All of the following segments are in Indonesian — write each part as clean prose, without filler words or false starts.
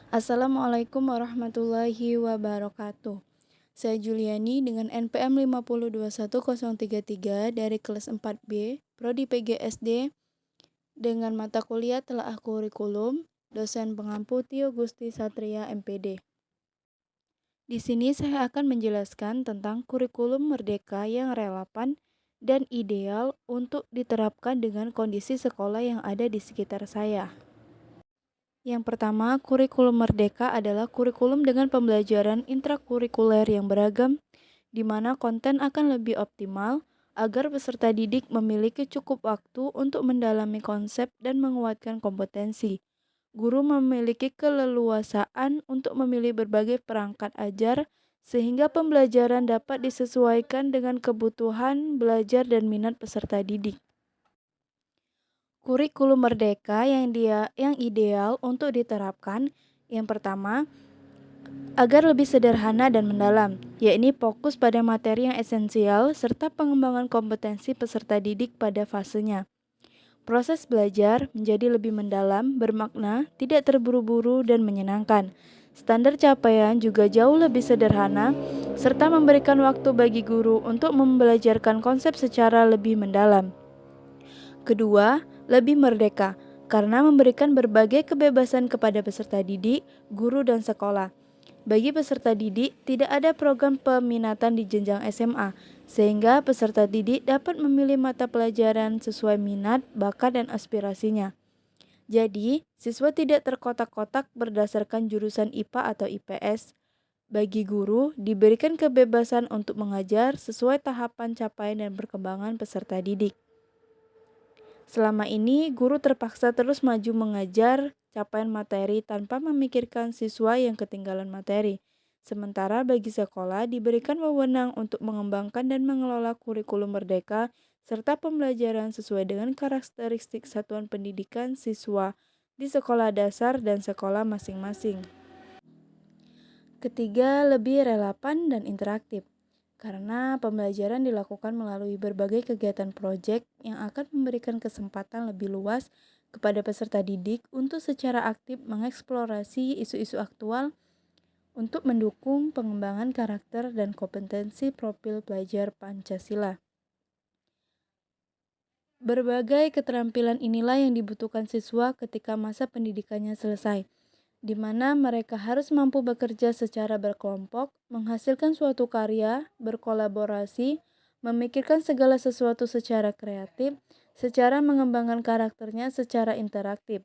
Assalamualaikum warahmatullahi wabarakatuh. Saya Juliani dengan NPM 5021033 dari kelas 4B, Prodi PGSD dengan mata kuliah Telaah Kurikulum, dosen pengampu Tio Gusti Satria MPD. Di sini saya akan menjelaskan tentang kurikulum merdeka yang relevan dan ideal untuk diterapkan dengan kondisi sekolah yang ada di sekitar saya. Yang pertama, kurikulum merdeka adalah kurikulum dengan pembelajaran intrakurikuler yang beragam, di mana konten akan lebih optimal agar peserta didik memiliki cukup waktu untuk mendalami konsep dan menguatkan kompetensi. Guru memiliki keleluasaan untuk memilih berbagai perangkat ajar, sehingga pembelajaran dapat disesuaikan dengan kebutuhan belajar dan minat peserta didik. Kurikulum merdeka yang ideal untuk diterapkan, yang pertama, agar lebih sederhana dan mendalam, yakni fokus pada materi yang esensial serta pengembangan kompetensi peserta didik pada fasenya. Proses belajar menjadi lebih mendalam, bermakna, tidak terburu-buru dan menyenangkan. Standar capaian juga jauh lebih sederhana serta memberikan waktu bagi guru untuk membelajarkan konsep secara lebih mendalam. Kedua, lebih merdeka, karena memberikan berbagai kebebasan kepada peserta didik, guru, dan sekolah. Bagi peserta didik, tidak ada program peminatan di jenjang SMA, sehingga peserta didik dapat memilih mata pelajaran sesuai minat, bakat, dan aspirasinya. Jadi, siswa tidak terkotak-kotak berdasarkan jurusan IPA atau IPS. Bagi guru, diberikan kebebasan untuk mengajar sesuai tahapan capaian dan perkembangan peserta didik. Selama ini, guru terpaksa terus maju mengajar capaian materi tanpa memikirkan siswa yang ketinggalan materi. Sementara bagi sekolah diberikan wewenang untuk mengembangkan dan mengelola kurikulum merdeka serta pembelajaran sesuai dengan karakteristik satuan pendidikan siswa di sekolah dasar dan sekolah masing-masing. Ketiga, lebih relevan dan interaktif. Karena pembelajaran dilakukan melalui berbagai kegiatan proyek yang akan memberikan kesempatan lebih luas kepada peserta didik untuk secara aktif mengeksplorasi isu-isu aktual untuk mendukung pengembangan karakter dan kompetensi profil pelajar Pancasila. Berbagai keterampilan inilah yang dibutuhkan siswa ketika masa pendidikannya selesai, di mana mereka harus mampu bekerja secara berkelompok, menghasilkan suatu karya, berkolaborasi, memikirkan segala sesuatu secara kreatif, secara mengembangkan karakternya secara interaktif.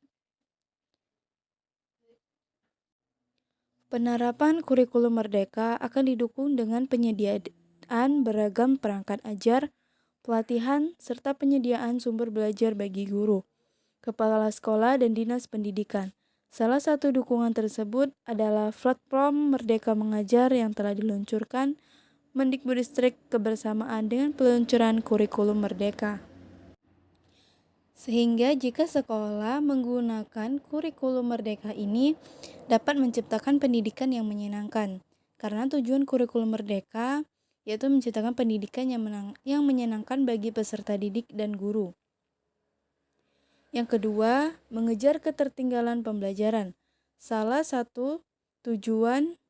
Penerapan kurikulum merdeka akan didukung dengan penyediaan beragam perangkat ajar, pelatihan, serta penyediaan sumber belajar bagi guru, kepala sekolah, dan dinas pendidikan. Salah satu dukungan tersebut adalah platform Merdeka Mengajar yang telah diluncurkan Mendikbudristek kebersamaan dengan peluncuran kurikulum merdeka. Sehingga jika sekolah menggunakan kurikulum merdeka ini dapat menciptakan pendidikan yang menyenangkan. Karena tujuan kurikulum merdeka yaitu menciptakan pendidikan yang menyenangkan bagi peserta didik dan guru. Yang kedua, mengejar ketertinggalan pembelajaran. Salah satu tujuan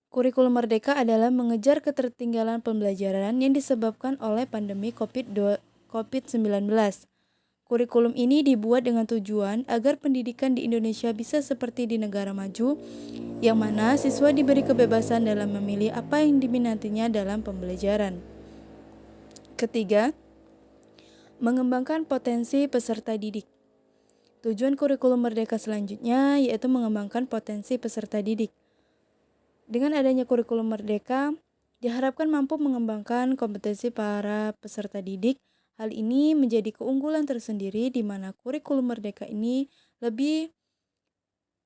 kurikulum merdeka adalah mengejar ketertinggalan pembelajaran yang disebabkan oleh pandemi COVID-19. Kurikulum ini dibuat dengan tujuan agar pendidikan di Indonesia bisa seperti di negara maju, yang mana siswa diberi kebebasan dalam memilih apa yang diminatinya dalam pembelajaran. Ketiga, mengembangkan potensi peserta didik. Tujuan kurikulum merdeka selanjutnya yaitu mengembangkan potensi peserta didik. Dengan adanya kurikulum merdeka, diharapkan mampu mengembangkan kompetensi para peserta didik. Hal ini menjadi keunggulan tersendiri di mana kurikulum merdeka ini lebih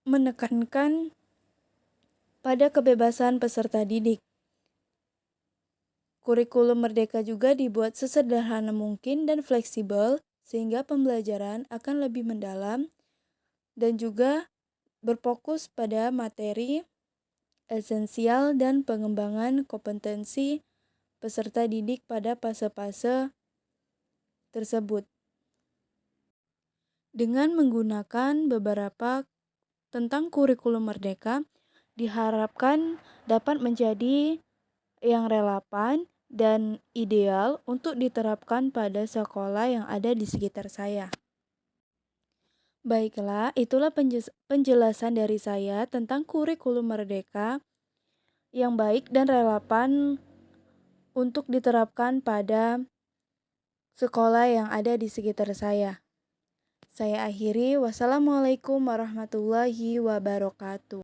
menekankan pada kebebasan peserta didik. Kurikulum merdeka juga dibuat sesederhana mungkin dan fleksibel sehingga pembelajaran akan lebih mendalam dan juga berfokus pada materi esensial dan pengembangan kompetensi peserta didik pada fase-fase tersebut. Dengan menggunakan beberapa tentang kurikulum merdeka diharapkan dapat menjadi yang relevan dan ideal untuk diterapkan pada sekolah yang ada di sekitar saya. Baiklah, itulah penjelasan dari saya tentang kurikulum merdeka yang baik dan relevan untuk diterapkan pada sekolah yang ada di sekitar saya. Saya akhiri, wassalamualaikum warahmatullahi wabarakatuh.